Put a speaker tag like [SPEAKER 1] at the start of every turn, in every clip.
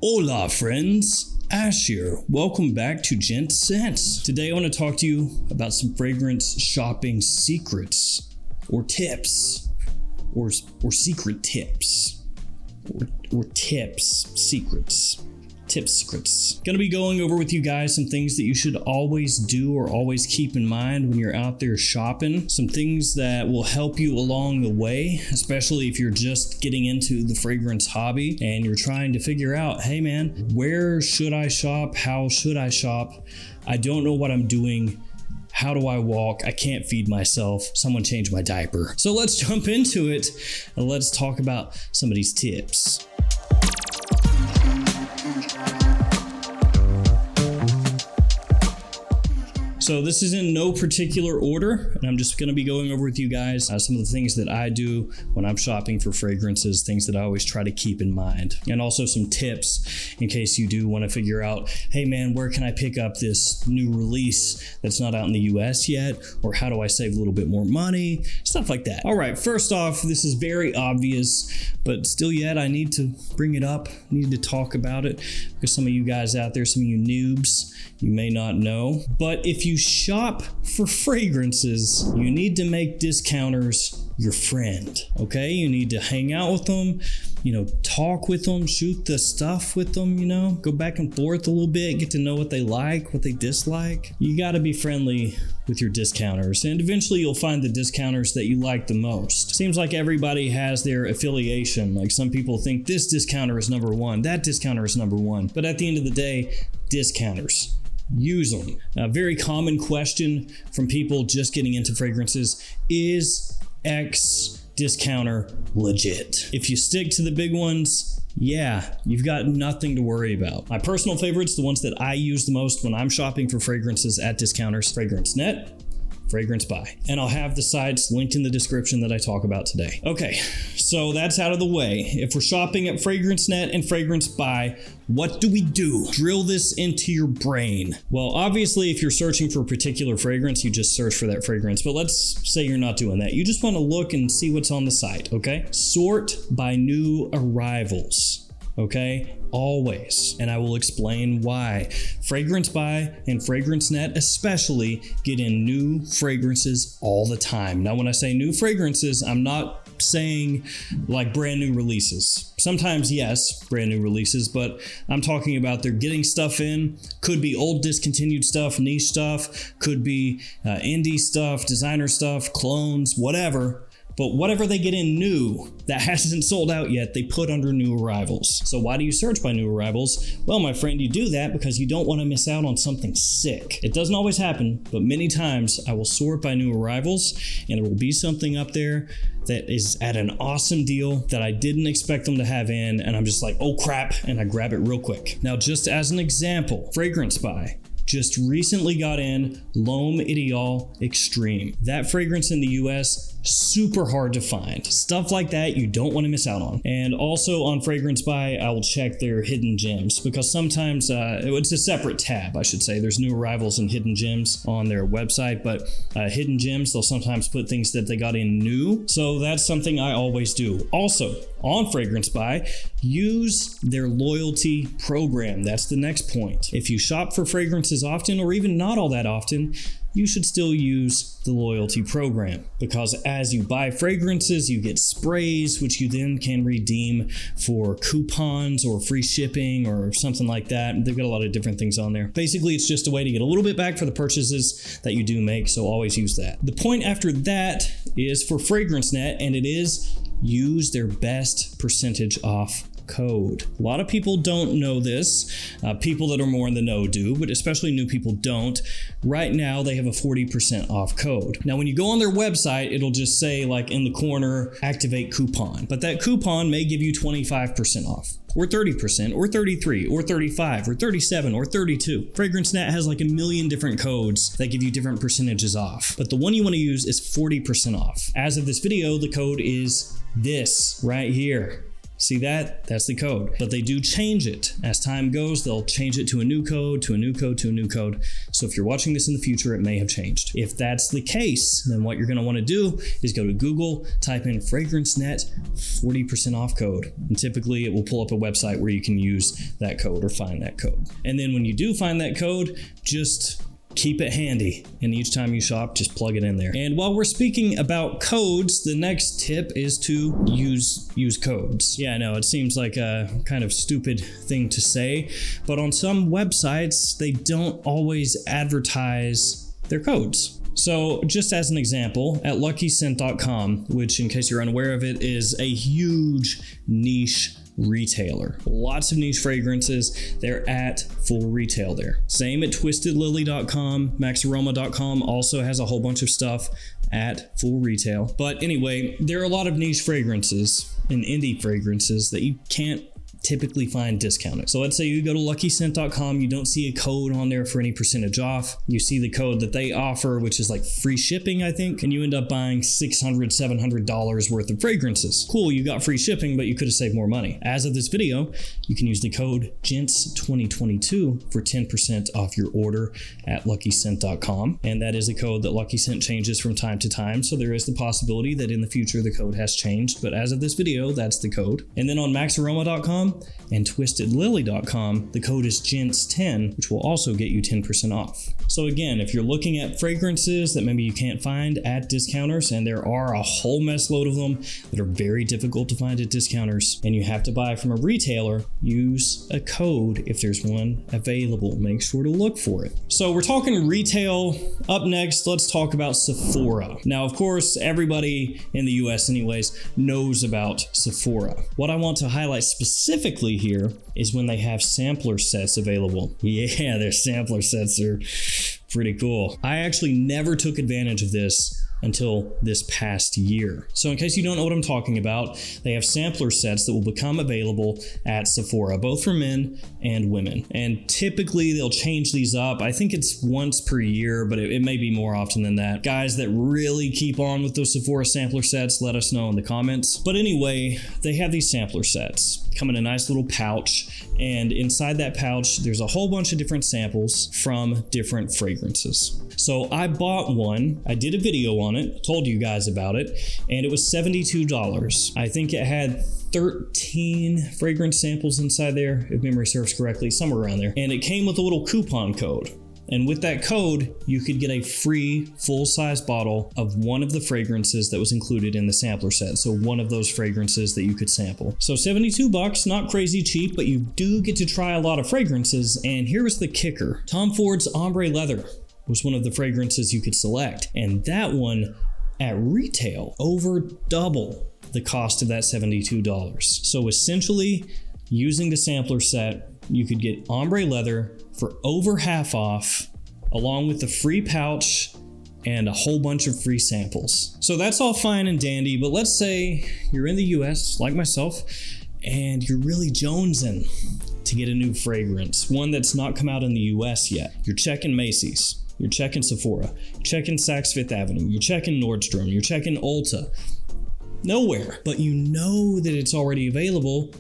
[SPEAKER 1] Hola friends, Ash here. Welcome back to Gents. Today I want to talk to you about some fragrance shopping secrets or tips or secret tips or secrets. Gonna be going over with you guys some things that you should always do or always keep in mind when you're out there shopping. Some things that will help you along the way, especially if you're just getting into the fragrance hobby and you're trying to figure out, hey man, where should I shop? How should I shop? I don't know what I'm doing. How do I walk? I can't feed myself. Someone change my diaper. So let's jump into it and let's talk about some of these tips. So this is in no particular order, and I'm just going to be going over with you guys some of the things that I do when I'm shopping for fragrances, things that I always try to keep in mind, and also some tips in case you do want to figure out, hey man, where can I pick up this new release that's not out in the US yet, or how do I save a little bit more money, stuff like that. All right, first off, this is very obvious, but still yet I need to bring it up, need to talk about it, because some of you guys out there, some of you noobs, you may not know, but if you shop for fragrances, you need to make discounters your friend, okay? You need to hang out with them, talk with them, shoot the stuff with them, go back and forth a little bit, get to know what they like, what they dislike. You got to be friendly with your discounters, and eventually you'll find the discounters that you like the most. Seems like everybody has their affiliation. Like some people think this discounter is number one, that discounter is number one, but at the end of the day, discounters. Use them. A very common question from people just getting into fragrances is X discounter legit? If you stick to the big ones, yeah, you've got nothing to worry about. My personal favorites, the ones that I use the most when I'm shopping for fragrances at discounters, Fragrance Net, Fragrance Buy. And I'll have the sites linked in the description that I talk about today. Okay, so that's out of the way. If we're shopping at Fragrance Net and Fragrance Buy, what do we do? Drill this into your brain. Well, obviously, if you're searching for a particular fragrance, you just search for that fragrance. But let's say you're not doing that. You just want to look and see what's on the site, okay? Sort by new arrivals. Okay, always, and I will explain why. Fragrance Buy and Fragrance Net especially get in new fragrances all the time. Now, when I say new fragrances, I'm not saying like brand new releases. Sometimes, yes, brand new releases, but I'm talking about they're getting stuff in. Could be old discontinued stuff, niche stuff, could be indie stuff, designer stuff, clones, whatever. But whatever they get in new that hasn't sold out yet, they put under new arrivals. So why do you search by new arrivals? Well, my friend, you do that because you don't want to miss out on something sick. It doesn't always happen, but many times I will sort by new arrivals and there will be something up there that is at an awesome deal that I didn't expect them to have in, and I'm just like, oh crap, and I grab it real quick. Now, just as an example, Fragrance Buy just recently got in L'Homme Ideal Extreme. That fragrance in the US, super hard to find. Stuff like that you don't want to miss out on. And also on Fragrance Buy, I will check their hidden gems because sometimes it's a separate tab, I should say. There's new arrivals and hidden gems on their website, but hidden gems, they'll sometimes put things that they got in new. So that's something I always do. Also, on Fragrance Buy, use their loyalty program. That's the next point. If you shop for fragrances often, or even not all that often, you should still use the loyalty program, because as you buy fragrances, you get sprays, which you then can redeem for coupons or free shipping or something like that. They've got a lot of different things on there. Basically, it's just a way to get a little bit back for the purchases that you do make, so always use that. The point after that is for Fragrance Net, and it is use their best percentage off code. A lot of people don't know this. People that are more in the know do, but especially new people don't. Right now, they have a 40% off code. Now, when you go on their website, it'll just say like in the corner, activate coupon. But that coupon may give you 25% off, or 30%, or 33, or 35, or 37, or 32. Fragrance Net has like a million different codes that give you different percentages off. But the one you want to use is 40% off. As of this video, the code is this right here. See that? That's the code. But they do change it. As time goes, they'll change it to a new code, to a new code, to a new code. So if you're watching this in the future, it may have changed. If that's the case, then what you're going to want to do is go to Google, type in FragranceNet 40% off code. And typically it will pull up a website where you can use that code or find that code. And then when you do find that code, just keep it handy, and each time you shop, just plug it in there. And while we're speaking about codes, the next tip is to use codes. Yeah, I know it seems like a kind of stupid thing to say, but on some websites, they don't always advertise their codes. So just as an example, at LuckyScent.com, which in case you're unaware of it, is a huge niche retailer. Lots of niche fragrances. They're at full retail there. Same at TwistedLily.com. MaxAroma.com also has a whole bunch of stuff at full retail. But anyway, there are a lot of niche fragrances and indie fragrances that you can't typically find discounted. So let's say you go to LuckyScent.com, you don't see a code on there for any percentage off. You see the code that they offer, which is like free shipping, I think, and you end up buying $600, $700 worth of fragrances. Cool, you got free shipping, but you could have saved more money. As of this video, you can use the code GENTS2022 for 10% off your order at LuckyScent.com, and that is a code that LuckyScent changes from time to time, so there is the possibility that in the future the code has changed, but as of this video, that's the code. And then on MaxAroma.com and TwistedLily.com, the code is GENTS10, which will also get you 10% off. So again, if you're looking at fragrances that maybe you can't find at discounters, and there are a whole mess load of them that are very difficult to find at discounters, and you have to buy from a retailer, use a code if there's one available. Make sure to look for it. So we're talking retail. Up next, let's talk about Sephora. Now, of course, everybody in the US anyways knows about Sephora. What I want to highlight specifically here is when they have sampler sets available. Yeah, their sampler sets are pretty cool. I actually never took advantage of this until this past year. So in case you don't know what I'm talking about, they have sampler sets that will become available at Sephora, both for men and women. And typically they'll change these up. I think it's once per year, but it may be more often than that. Guys that really keep on with those Sephora sampler sets, let us know in the comments. But anyway, they have these sampler sets. Come in a nice little pouch, and inside that pouch there's a whole bunch of different samples from different fragrances. So I bought one, I did a video on it, told you guys about it, and it was $72. I think it had 13 fragrance samples inside there, if memory serves correctly, somewhere around there. And it came with a little coupon code. And with that code, you could get a free full-size bottle of one of the fragrances that was included in the sampler set. So one of those fragrances that you could sample. So $72, not crazy cheap, but you do get to try a lot of fragrances. And here was the kicker. Tom Ford's Ombre Leather was one of the fragrances you could select. And that one at retail, over double the cost of that $72. So essentially, using the sampler set, you could get Ombre Leather for over half off, along with the free pouch and a whole bunch of free samples. So that's all fine and dandy, but let's say you're in the US, like myself, and you're really jonesing to get a new fragrance, one that's not come out in the US yet. You're checking Macy's, you're checking Sephora, you're checking Saks Fifth Avenue, you're checking Nordstrom, you're checking Ulta. Nowhere, but you know that it's already available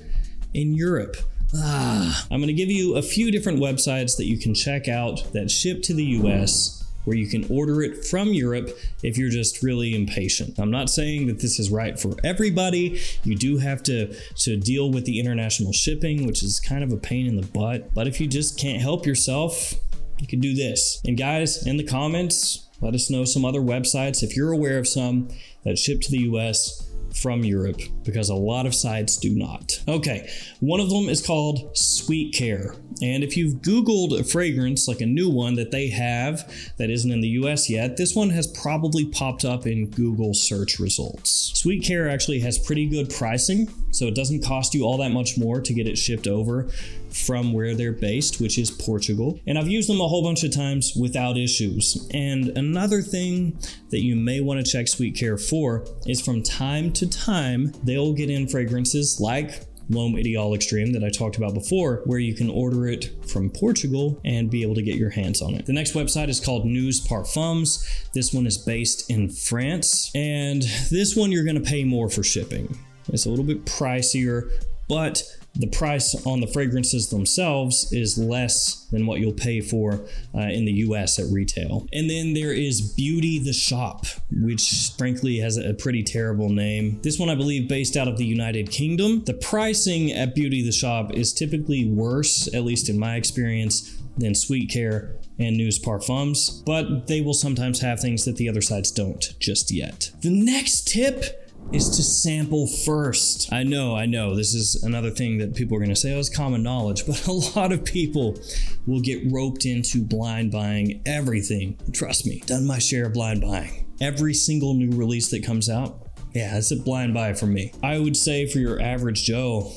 [SPEAKER 1] in Europe. I'm going to give you a few different websites that you can check out that ship to the US, where you can order it from Europe if you're just really impatient. I'm not saying that this is right for everybody. You do have to deal with the international shipping, which is kind of a pain in the butt. But if you just can't help yourself, you can do this. And guys, in the comments, let us know some other websites if you're aware of some that ship to the US from Europe, because a lot of sites do not. Okay, one of them is called Sweet Care. And if you've Googled a fragrance, like a new one that they have that isn't in the US yet, this one has probably popped up in Google search results. Sweet Care actually has pretty good pricing, so it doesn't cost you all that much more to get it shipped over from where they're based, which is Portugal. And I've used them a whole bunch of times without issues. And another thing that you may want to check Sweet Care for is from time to time, they'll get in fragrances like L'Homme Ideal Extreme that I talked about before, where you can order it from Portugal and be able to get your hands on it. The next website is called News Parfums. This one is based in France, and this one you're going to pay more for shipping. It's a little bit pricier, but the price on the fragrances themselves is less than what you'll pay for in the US at retail. And then there is Beauty the Shop, which frankly has a pretty terrible name. This one, I believe, based out of the United Kingdom. The pricing at Beauty the Shop is typically worse, at least in my experience, than Sweet Care and News Parfums, but they will sometimes have things that the other sites don't just yet. The next tip is to sample first. I know, this is another thing that people are gonna say, oh, it's common knowledge, but a lot of people will get roped into blind buying everything. Trust me, done my share of blind buying. Every single new release that comes out, yeah, it's a blind buy for me. I would say for your average Joe,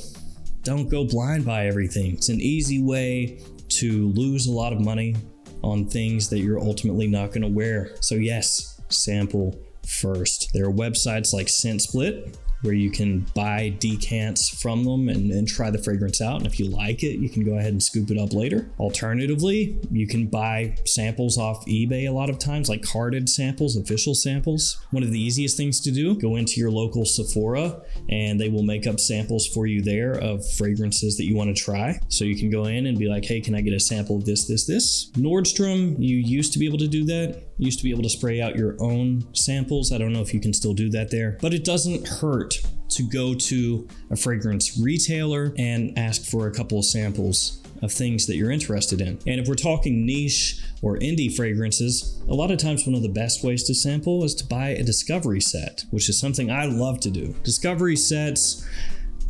[SPEAKER 1] don't go blind buy everything. It's an easy way to lose a lot of money on things that you're ultimately not gonna wear. So yes, sample first. There are websites like ScentSplit where you can buy decants from them and try the fragrance out. And if you like it, you can go ahead and scoop it up later. Alternatively, you can buy samples off eBay a lot of times, like carded samples, official samples. One of the easiest things to do, go into your local Sephora and they will make up samples for you there of fragrances that you want to try. So you can go in and be like, hey, can I get a sample of this? Nordstrom, you used to be able to do that. You used to be able to spray out your own samples. I don't know if you can still do that there, but it doesn't hurt to go to a fragrance retailer and ask for a couple of samples of things that you're interested in. And if we're talking niche or indie fragrances, a lot of times one of the best ways to sample is to buy a discovery set, which is something I love to do. Discovery sets,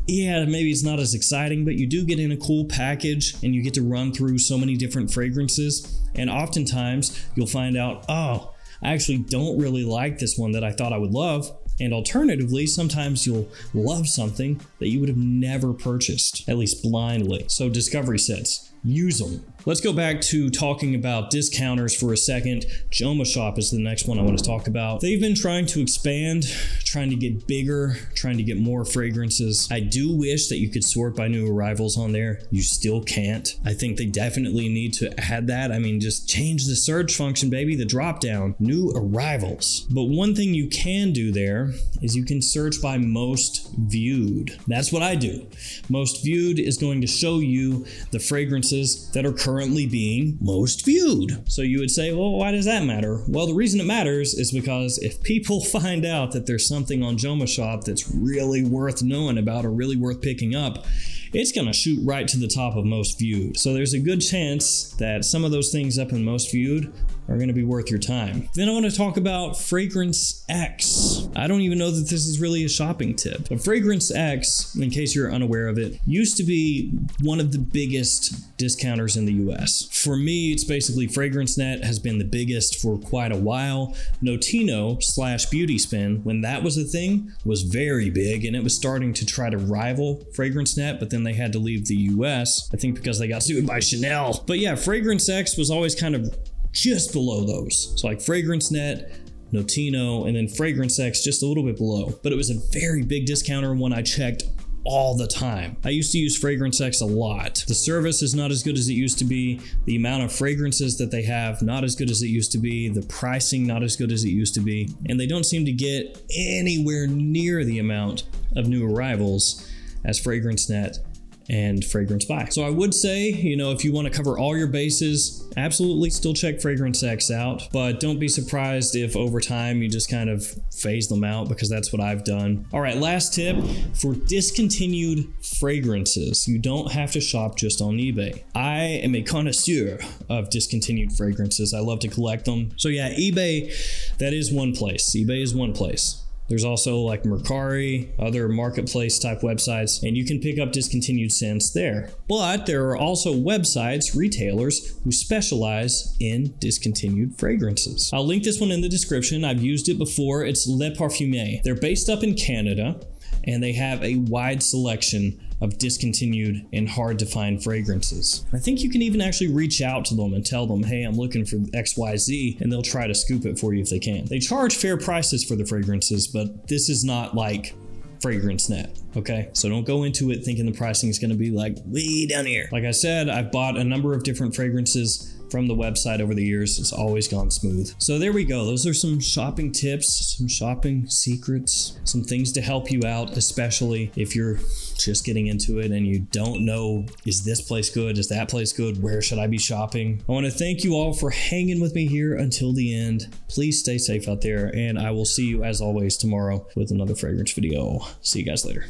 [SPEAKER 1] yeah, maybe it's not as exciting, but you do get in a cool package and you get to run through so many different fragrances. And oftentimes you'll find out, oh, I actually don't really like this one that I thought I would love. And alternatively, sometimes you'll love something that you would have never purchased, at least blindly. So discovery sets, use them. Let's go back to talking about discounters for a second. JomaShop is the next one I want to talk about. They've been trying to expand, trying to get bigger, trying to get more fragrances. I do wish that you could sort by new arrivals on there. You still can't. I think they definitely need to add that. I mean, just change the search function, baby, the drop down, new arrivals. But one thing you can do there is you can search by most viewed. That's what I do. Most viewed is going to show you the fragrances that are currently being most viewed. So you would say, well, why does that matter? Well, the reason it matters is because if people find out that there's something on JomaShop that's really worth knowing about or really worth picking up, it's gonna shoot right to the top of most viewed. So there's a good chance that some of those things up in most viewed are gonna be worth your time. Then I wanna talk about Fragrance X. I don't even know that this is really a shopping tip, but Fragrance X, in case you're unaware of it, used to be one of the biggest discounters in the US. For me, it's basically FragranceNet has been the biggest for quite a while. Notino/Beauty Spin, when that was a thing, was very big and it was starting to try to rival FragranceNet, but then they had to leave the US, I think because they got sued by Chanel. But yeah, Fragrance X was always kind of just below those. So like FragranceNet, Notino, and then Fragrance X just a little bit below. But it was a very big discounter when I checked all the time. I used to use Fragrance X a lot. The service is not as good as it used to be. The amount of fragrances that they have, not as good as it used to be. The pricing, not as good as it used to be. And they don't seem to get anywhere near the amount of new arrivals as FragranceNet and Fragrance Buy. So I would say, if you want to cover all your bases, absolutely still check Fragrance X out, but don't be surprised if over time you just kind of phase them out, because that's what I've done. All right, last tip for discontinued fragrances. You don't have to shop just on eBay. I am a connoisseur of discontinued fragrances. I love to collect them. So yeah, eBay, that is one place. eBay is one place. There's also like Mercari, other marketplace type websites, and you can pick up discontinued scents there. But there are also websites, retailers, who specialize in discontinued fragrances. I'll link this one in the description. I've used it before. It's Le Parfumé. They're based up in Canada, and they have a wide selection of discontinued and hard to find fragrances. I think you can even actually reach out to them and tell them, hey, I'm looking for XYZ, and they'll try to scoop it for you if they can. They charge fair prices for the fragrances, but this is not like FragranceNet, okay? So don't go into it thinking the pricing is gonna be like way down here. Like I said, I've bought a number of different fragrances from the website over the years, it's always gone smooth. So there we go. Those are some shopping tips, some shopping secrets, some things to help you out, especially if you're just getting into it and you don't know, is this place good? Is that place good? Where should I be shopping? I want to thank you all for hanging with me here until the end. Please stay safe out there, and I will see you as always tomorrow with another fragrance video. See you guys later.